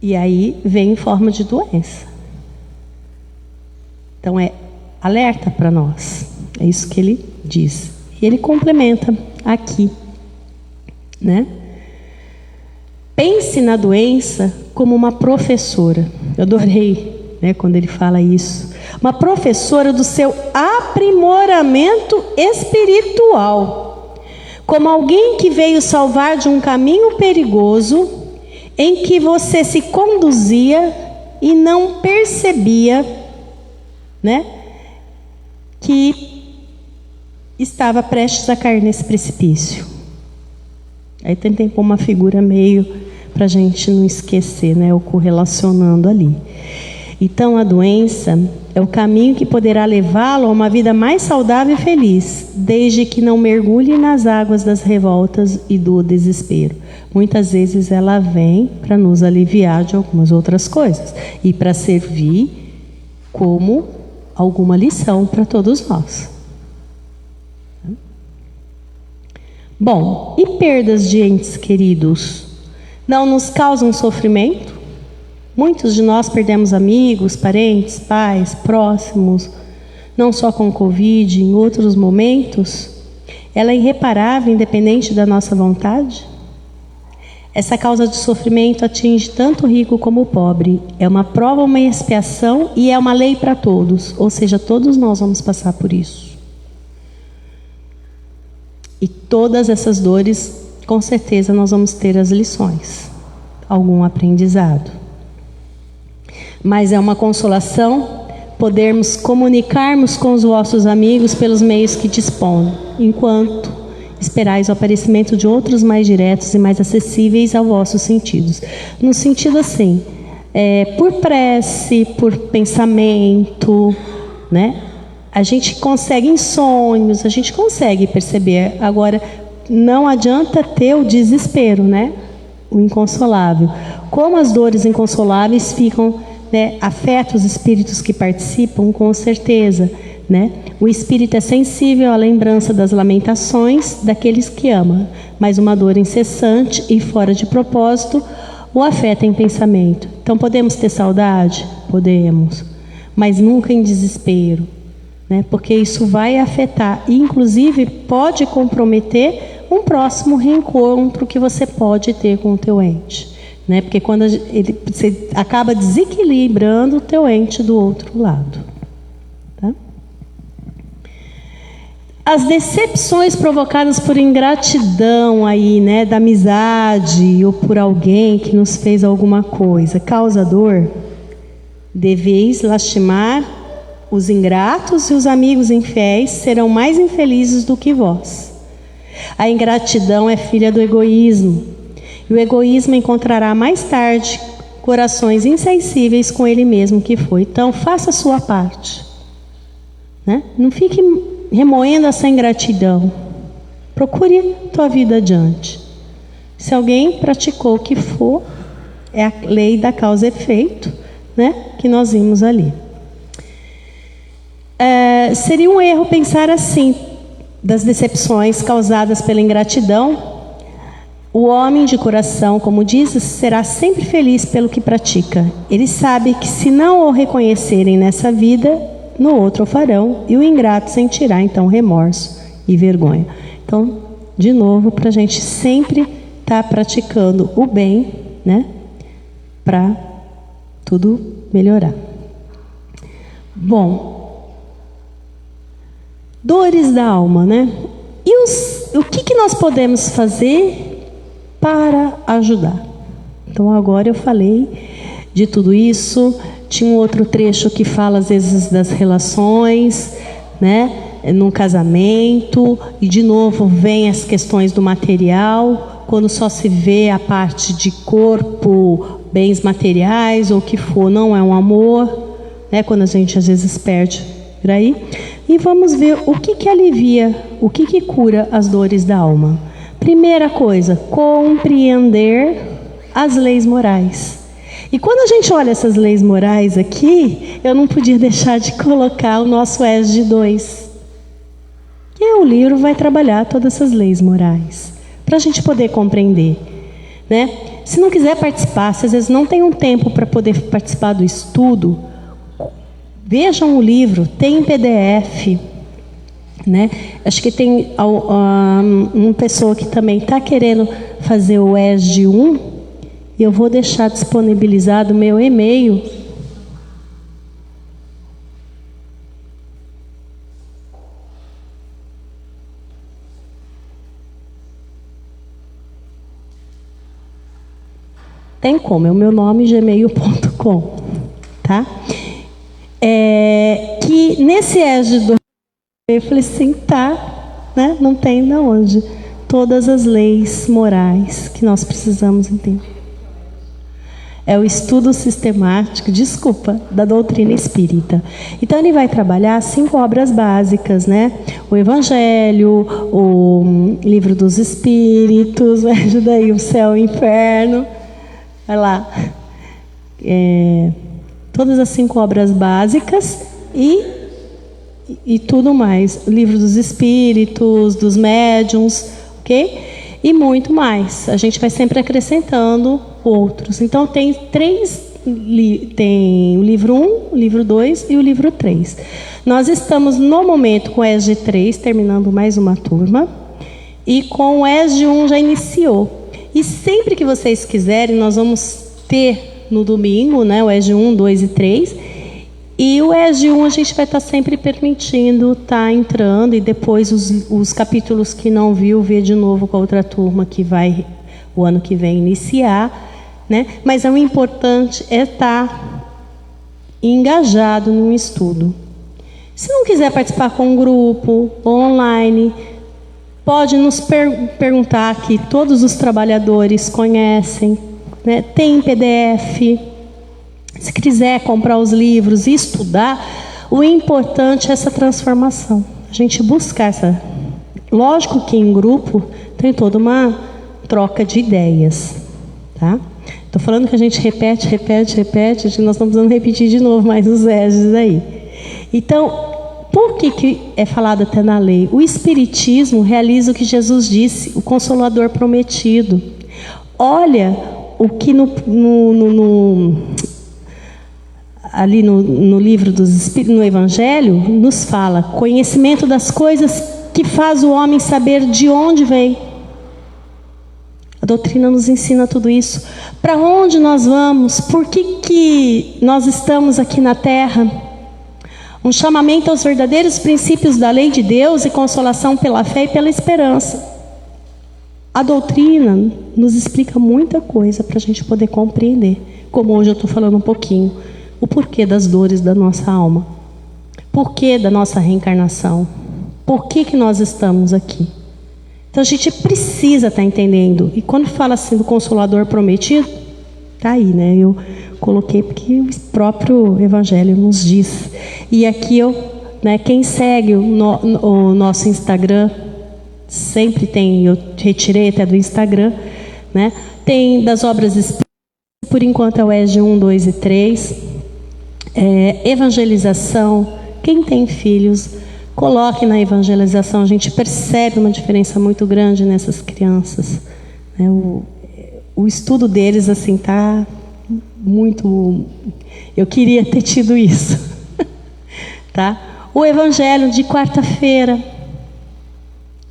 E aí vem em forma de doença. Então é alerta para nós. É isso que ele diz. E ele complementa aqui, né? Pense na doença como uma professora. Eu adorei, né, quando ele fala isso. Uma professora do seu aprimoramento espiritual. Como alguém que veio salvar de um caminho perigoso em que você se conduzia e não percebia, né, que estava prestes a cair nesse precipício. Aí tentei pôr uma figura meio para a gente não esquecer, né, o correlacionando ali. Então a doença é o caminho que poderá levá-lo a uma vida mais saudável e feliz, desde que não mergulhe nas águas das revoltas e do desespero. Muitas vezes ela vem para nos aliviar de algumas outras coisas e para servir como alguma lição para todos nós. Bom, e perdas de entes queridos não nos causam sofrimento? Muitos de nós perdemos amigos, parentes, pais, próximos, não só com o Covid, em outros momentos. Ela é irreparável, independente da nossa vontade? Essa causa de sofrimento atinge tanto o rico como o pobre. É uma prova, uma expiação e é uma lei para todos. Ou seja, todos nós vamos passar por isso. E todas essas dores, com certeza, nós vamos ter as lições, algum aprendizado. Mas é uma consolação podermos comunicarmos com os vossos amigos pelos meios que dispõem, enquanto esperais o aparecimento de outros mais diretos e mais acessíveis aos vossos sentidos. No sentido assim, por prece, por pensamento, né? A gente consegue em sonhos, a gente consegue perceber. Agora, não adianta ter o desespero, né? O inconsolável. Como as dores inconsoláveis ficam, né, afeta os espíritos que participam, com certeza, né? O espírito é sensível à lembrança das lamentações daqueles que ama, mas uma dor incessante e fora de propósito o afeta em pensamento. Então, podemos ter saudade? Podemos, mas nunca em desespero, né? Porque isso vai afetar e, inclusive, pode comprometer um próximo reencontro que você pode ter com o teu ente. Né? Porque quando você acaba desequilibrando o teu ente do outro lado. Tá? As decepções provocadas por ingratidão aí, né, da amizade ou por alguém que nos fez alguma coisa, causa dor. Deveis lastimar os ingratos e os amigos infiéis serão mais infelizes do que vós. A ingratidão é filha do egoísmo. E o egoísmo encontrará mais tarde corações insensíveis com ele mesmo que foi. Então, faça a sua parte, né? Não fique remoendo essa ingratidão. Procure tua vida adiante. Se alguém praticou o que for, é a lei da causa e efeito, né? Que nós vimos ali. Seria um erro pensar assim, das decepções causadas pela ingratidão. O homem de coração, como dizes, será sempre feliz pelo que pratica. Ele sabe que se não o reconhecerem nessa vida, no outro o farão, e o ingrato sentirá então remorso e vergonha. Então, de novo, para a gente sempre estar praticando o bem, né? Para tudo melhorar. Bom, dores da alma, né? E o que nós podemos fazer para ajudar? Então agora eu falei de tudo isso. Tinha um outro trecho que fala às vezes das relações, né, num casamento, e de novo vem as questões do material, quando só se vê a parte de corpo, bens materiais ou o que for, não é um amor, né, quando a gente às vezes perde por aí. E vamos ver o que alivia, o que cura as dores da alma. Primeira coisa, compreender as leis morais. E quando a gente olha essas leis morais aqui, eu não podia deixar de colocar o nosso ESG 2, E aí o livro vai trabalhar todas essas leis morais, para a gente poder compreender, né? Se não quiser participar, se às vezes não tem um tempo para poder participar do estudo, vejam o livro, tem em PDF, né? Acho que tem uma pessoa que também está querendo fazer o ESG 1, e eu vou deixar disponibilizado o meu e-mail. Tem como, é o meu nome, gmail.com, tá? Que nesse ESG do... Eu falei assim, tá, né? Não tem de onde. Todas as leis morais que nós precisamos entender. É o estudo sistemático, da doutrina espírita. Então ele vai trabalhar 5 obras básicas, né? O Evangelho, o Livro dos Espíritos, ajuda aí, o Céu e o Inferno. Vai lá. Todas as 5 obras básicas e tudo mais. O Livro dos Espíritos, dos Médiuns, ok? E muito mais. A gente vai sempre acrescentando outros. Então tem 3, tem o livro 1, o livro 2 e o livro 3. Nós estamos no momento com o ESG 3, terminando mais uma turma. E com o ESG 1 já iniciou. E sempre que vocês quiserem, nós vamos ter no domingo, né, o ESG 1, 2 e 3. E o ESG 1 a gente vai estar sempre permitindo estar entrando, e depois os capítulos que não viu, ver de novo com a outra turma que vai o ano que vem iniciar, né? Mas o importante é estar engajado no estudo. Se não quiser participar com um grupo online, pode nos perguntar, que todos os trabalhadores conhecem, né? Tem PDF. Se quiser comprar os livros e estudar, o importante é essa transformação. A gente buscar essa... Lógico que em grupo tem toda uma troca de ideias, tá? Estou falando que a gente repete, nós estamos precisando repetir de novo mais os ESGs aí. Então, por que é falado até na lei? O Espiritismo realiza o que Jesus disse, o Consolador prometido. Olha o que ali no livro dos Espíritos, no Evangelho, nos fala: conhecimento das coisas que faz o homem saber de onde vem. A doutrina nos ensina tudo isso. Para onde nós vamos? Por que nós estamos aqui na Terra? Um chamamento aos verdadeiros princípios da lei de Deus e consolação pela fé e pela esperança. A doutrina nos explica muita coisa para a gente poder compreender. Como hoje eu estou falando um pouquinho. O porquê das dores da nossa alma. Porquê da nossa reencarnação. Por que nós estamos aqui. Então a gente precisa estar entendendo. E quando fala assim do Consolador prometido, tá aí, né? Eu coloquei porque o próprio Evangelho nos diz. E aqui quem segue o nosso Instagram, sempre tem, eu retirei até do Instagram, né? Tem das obras espíritas, por enquanto é o ESG 1, 2 e 3. Evangelização, quem tem filhos, coloque na evangelização. A gente percebe uma diferença muito grande nessas crianças, né? O estudo deles assim tá muito... Eu queria ter tido isso. Tá? O Evangelho de quarta-feira.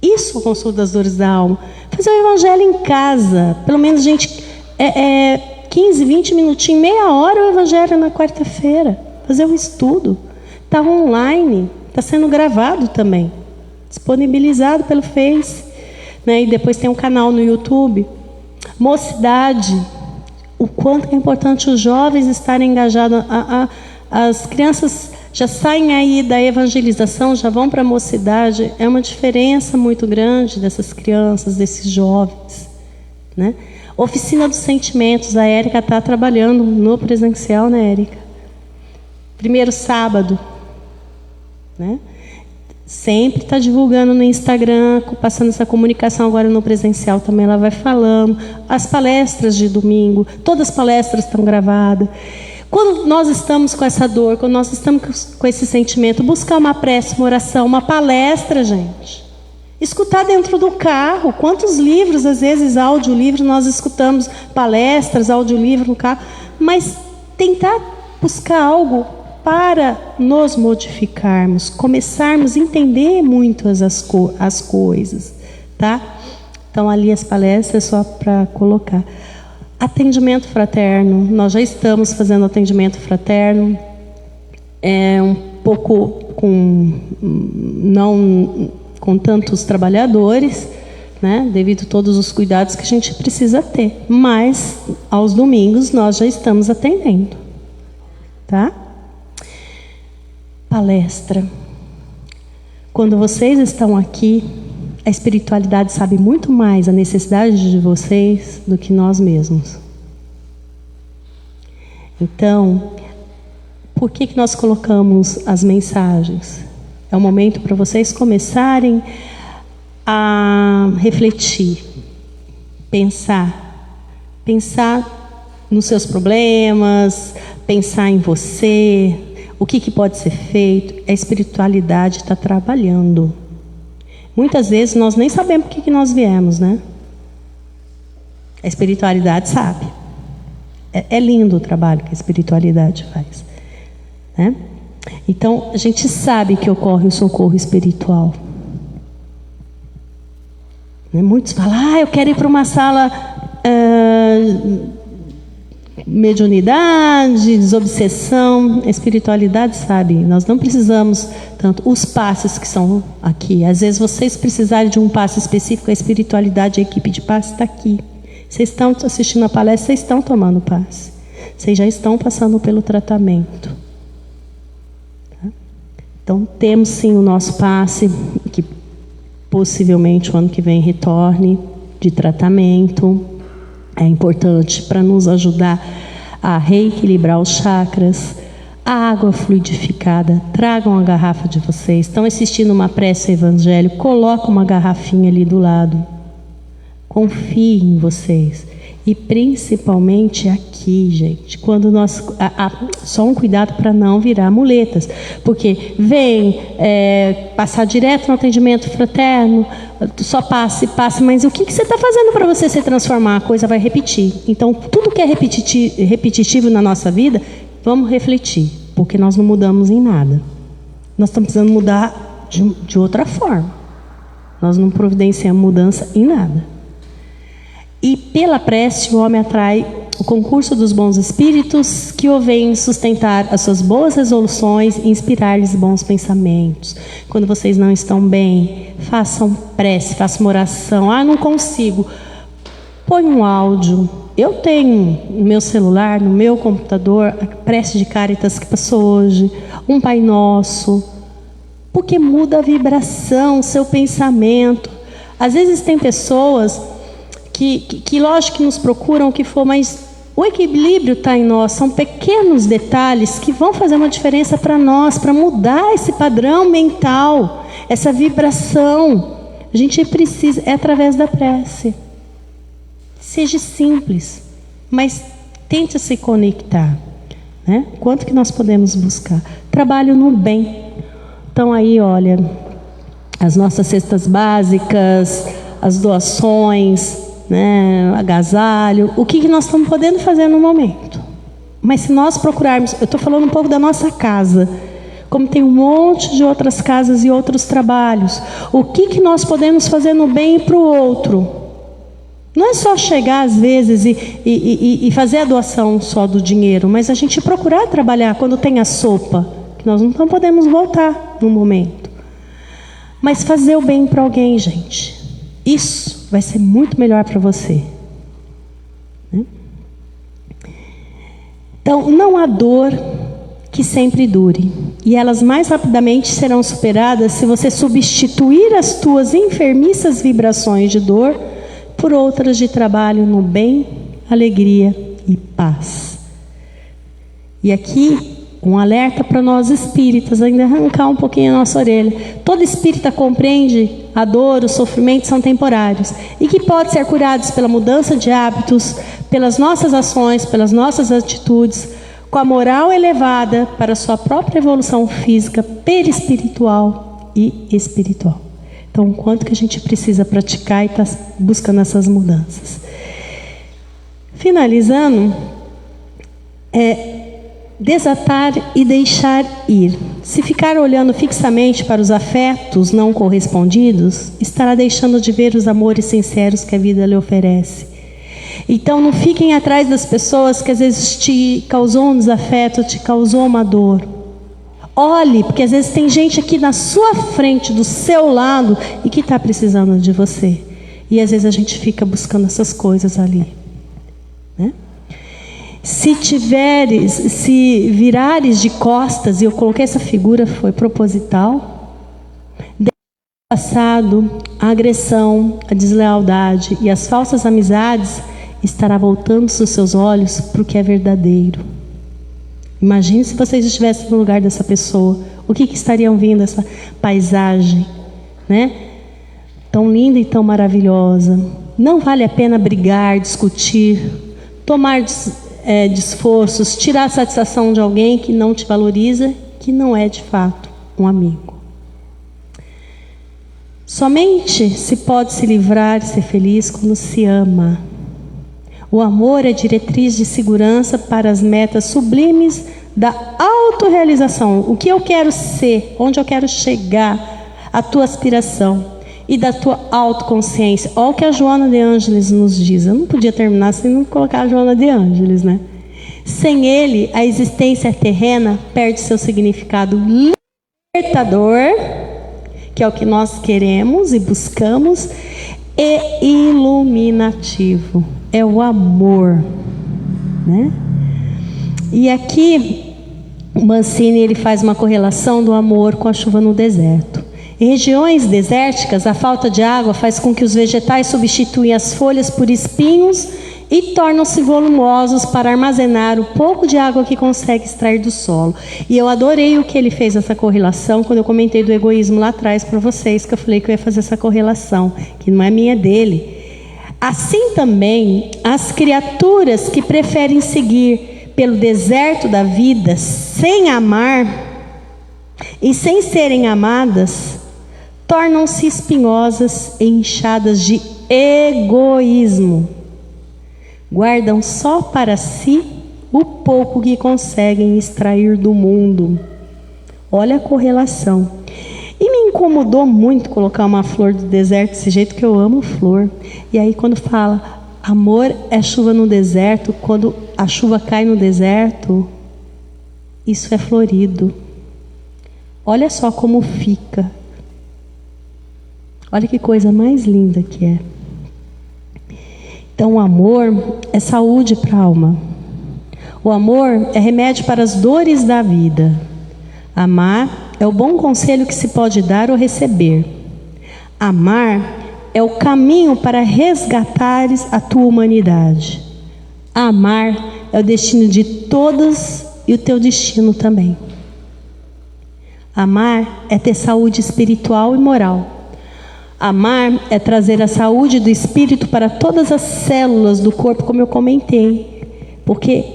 Isso é o consolo das dores da alma. Fazer o Evangelho em casa. Pelo menos, gente, 15, 20 minutinhos, meia hora o Evangelho na quarta-feira. Fazer o estudo. Está online. Está sendo gravado também. Disponibilizado pelo Face. Né? E depois tem um canal no YouTube. Mocidade. O quanto é importante os jovens estarem engajados. As crianças já saem aí da evangelização, já vão para a mocidade. É uma diferença muito grande dessas crianças, desses jovens, né? Oficina dos sentimentos. A Érica está trabalhando no presencial, né, Érica? Primeiro sábado, né? Sempre está divulgando no Instagram, passando essa comunicação. Agora no presencial também ela vai falando. As palestras de domingo, todas as palestras estão gravadas. Quando nós estamos com essa dor, quando nós estamos com esse sentimento, buscar uma prece, uma oração, uma palestra, gente. Escutar dentro do carro. Quantos livros, às vezes audiolivros, nós escutamos palestras, audiolivro no carro. Mas tentar buscar algo para nos modificarmos, começarmos a entender muito as coisas, tá? Então, ali as palestras, só para colocar. Atendimento fraterno, nós já estamos fazendo atendimento fraterno, um pouco não com tantos trabalhadores, né, devido a todos os cuidados que a gente precisa ter, mas aos domingos nós já estamos atendendo, tá? Palestra. Quando vocês estão aqui, a espiritualidade sabe muito mais a necessidade de vocês do que nós mesmos. Então, por que nós colocamos as mensagens? É um momento para vocês começarem a refletir, pensar nos seus problemas, pensar em você, o que pode ser feito. A espiritualidade está trabalhando. Muitas vezes nós nem sabemos por que nós viemos, né? A espiritualidade sabe. É lindo o trabalho que a espiritualidade faz, né? Então, a gente sabe que ocorre o socorro espiritual. Muitos falam, eu quero ir para uma sala mediunidade, desobsessão. A espiritualidade sabe, nós não precisamos tanto. Os passes que são aqui, às vezes vocês precisarem de um passe específico, a espiritualidade, a equipe de passe está aqui. Vocês estão assistindo a palestra, vocês estão tomando passe. Vocês já estão passando pelo tratamento. Tá? Então, temos sim o nosso passe, que possivelmente o ano que vem retorne, de tratamento. É importante para nos ajudar a reequilibrar os chakras. A água fluidificada, tragam a garrafa de vocês. Estão assistindo uma prece evangelho, coloca uma garrafinha ali do lado. Confie em vocês. E principalmente aqui, gente, quando nós... só um cuidado para não virar muletas. Porque vem passar direto no atendimento fraterno, só passe, mas o que você está fazendo para você se transformar? A coisa vai repetir. Então, tudo que é repetitivo na nossa vida, vamos refletir. Porque nós não mudamos em nada. Nós estamos precisando mudar de outra forma. Nós não providenciamos mudança em nada. E pela prece o homem atrai o concurso dos bons espíritos, que o vêm sustentar as suas boas resoluções e inspirar-lhes bons pensamentos. Quando vocês não estão bem, façam prece, façam uma oração. Não consigo. Põe um áudio. Eu tenho no meu celular, no meu computador, a prece de Caritas que passou hoje, um Pai Nosso, porque muda a vibração, seu pensamento. Às vezes tem pessoas que lógico que nos procuram o que for, mas o equilíbrio está em nós. São pequenos detalhes que vão fazer uma diferença para nós, para mudar esse padrão mental, essa vibração. A gente precisa, é através da prece. Seja simples, mas tente se conectar, né? Quanto que nós podemos buscar? Trabalho no bem. Então aí, olha, as nossas cestas básicas, as doações, né, agasalho, o que nós estamos podendo fazer no momento. Mas se nós procurarmos, eu estou falando um pouco da nossa casa, como tem um monte de outras casas e outros trabalhos, o que nós podemos fazer no bem para o outro? Não é só chegar às vezes e fazer a doação só do dinheiro, mas a gente procurar trabalhar quando tem a sopa, que nós não podemos voltar no momento. Mas fazer o bem para alguém, gente, isso vai ser muito melhor para você. Então, não há dor que sempre dure. E elas mais rapidamente serão superadas se você substituir as tuas enfermiças vibrações de dor por outras de trabalho no bem, alegria e paz. E aqui, um alerta para nós espíritas, ainda arrancar um pouquinho a nossa orelha. Todo espírita compreende a dor, o sofrimento são temporários e que pode ser curados pela mudança de hábitos, pelas nossas ações, pelas nossas atitudes, com a moral elevada para sua própria evolução física, perispiritual e espiritual. Então, o quanto que a gente precisa praticar e estar buscando essas mudanças. Finalizando, desatar e deixar ir. Se ficar olhando fixamente para os afetos não correspondidos, estará deixando de ver os amores sinceros que a vida lhe oferece. Então, não fiquem atrás das pessoas que às vezes te causou um desafeto, te causou uma dor. Olhe, porque às vezes tem gente aqui na sua frente, do seu lado, e que está precisando de você. E às vezes a gente fica buscando essas coisas ali, né? Se virares de costas, e eu coloquei essa figura, foi proposital, passado, a agressão, a deslealdade e as falsas amizades, estará voltando os seus olhos para o que é verdadeiro. Imagine se vocês estivessem no lugar dessa pessoa, o que estariam vendo essa paisagem, né? Tão linda e tão maravilhosa. Não vale a pena brigar, discutir, tomar esforços, tirar a satisfação de alguém que não te valoriza, que não é de fato um amigo. Somente se pode se livrar e ser feliz quando se ama. O amor é diretriz de segurança para as metas sublimes da autorrealização. O que eu quero ser, onde eu quero chegar, a tua aspiração e da tua autoconsciência. Olha o que a Joana de Ângeles nos diz. Eu não podia terminar sem não colocar a Joana de Ângeles, né? Sem ele, a existência terrena perde seu significado libertador, que é o que nós queremos e buscamos, e iluminativo. É o amor, né? E aqui o Mancini ele faz uma correlação do amor com a chuva no deserto. Em regiões desérticas, a falta de água faz com que os vegetais substituem as folhas por espinhos e tornam-se volumosos para armazenar o pouco de água que consegue extrair do solo. E eu adorei o que ele fez essa correlação quando eu comentei do egoísmo lá atrás para vocês, que eu falei que eu ia fazer essa correlação, que não é minha, dele. Assim também, as criaturas que preferem seguir pelo deserto da vida sem amar e sem serem amadas, tornam-se espinhosas e inchadas de egoísmo. Guardam só para si o pouco que conseguem extrair do mundo. Olha a correlação. E me incomodou muito colocar uma flor do deserto desse jeito, que eu amo flor. E aí quando fala, amor é chuva no deserto, quando a chuva cai no deserto, isso é florido. Olha só como fica. Olha que coisa mais linda que é. Então o amor é saúde para a alma. O amor é remédio para as dores da vida. Amar é o bom conselho que se pode dar ou receber. Amar é o caminho para resgatares a tua humanidade. Amar é o destino de todas e o teu destino também. Amar é ter saúde espiritual e moral. Amar é trazer a saúde do espírito para todas as células do corpo, como eu comentei. Porque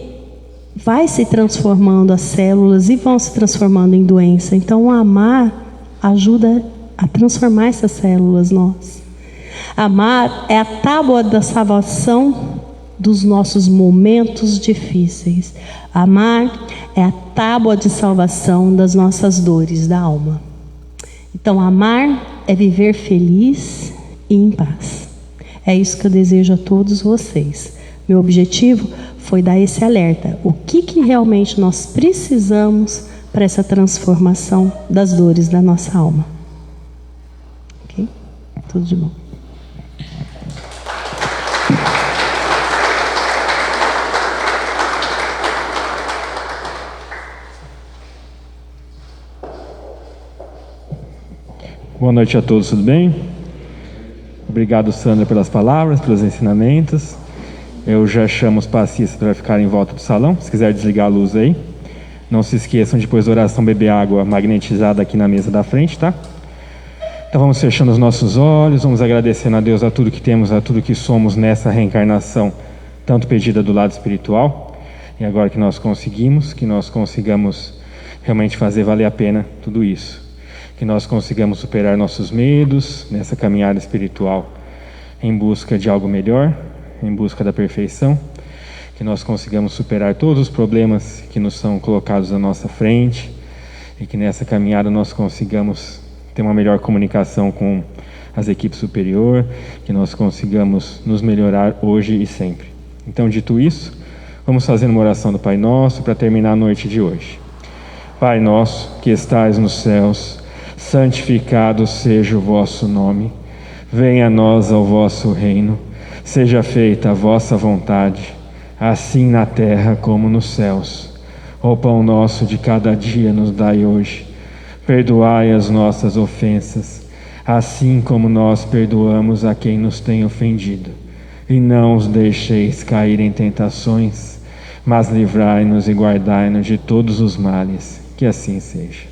vai se transformando as células e vão se transformando em doença. Então, amar ajuda a transformar essas células nossas. Amar é a tábua da salvação dos nossos momentos difíceis. Amar é a tábua de salvação das nossas dores da alma. Então, amar é viver feliz e em paz. É isso que eu desejo a todos vocês. Meu objetivo foi dar esse alerta. O que realmente nós precisamos para essa transformação das dores da nossa alma. Ok? Tudo de bom. Boa noite a todos, tudo bem? Obrigado, Sandra, pelas palavras, pelos ensinamentos. Eu já chamo os passistas para ficar em volta do salão, se quiser desligar a luz aí. Não se esqueçam, depois da oração, beber água magnetizada aqui na mesa da frente, tá? Então vamos fechando os nossos olhos, vamos agradecendo a Deus a tudo que temos, a tudo que somos nessa reencarnação, tanto pedida do lado espiritual. E agora que nós conseguimos, que nós consigamos realmente fazer valer a pena tudo isso. Que nós consigamos superar nossos medos nessa caminhada espiritual em busca de algo melhor, em busca da perfeição. Que nós consigamos superar todos os problemas que nos são colocados à nossa frente e que nessa caminhada nós consigamos ter uma melhor comunicação com as equipes superior, que nós consigamos nos melhorar hoje e sempre. Então, dito isso, vamos fazer uma oração do Pai Nosso para terminar a noite de hoje. Pai nosso, que estais nos céus, santificado seja o vosso nome. Venha a nós o vosso reino. Seja feita a vossa vontade, assim na terra como nos céus. O pão nosso de cada dia nos dai hoje. Perdoai as nossas ofensas, assim como nós perdoamos a quem nos tem ofendido. E não os deixeis cair em tentações, mas livrai-nos e guardai-nos de todos os males. Que assim seja.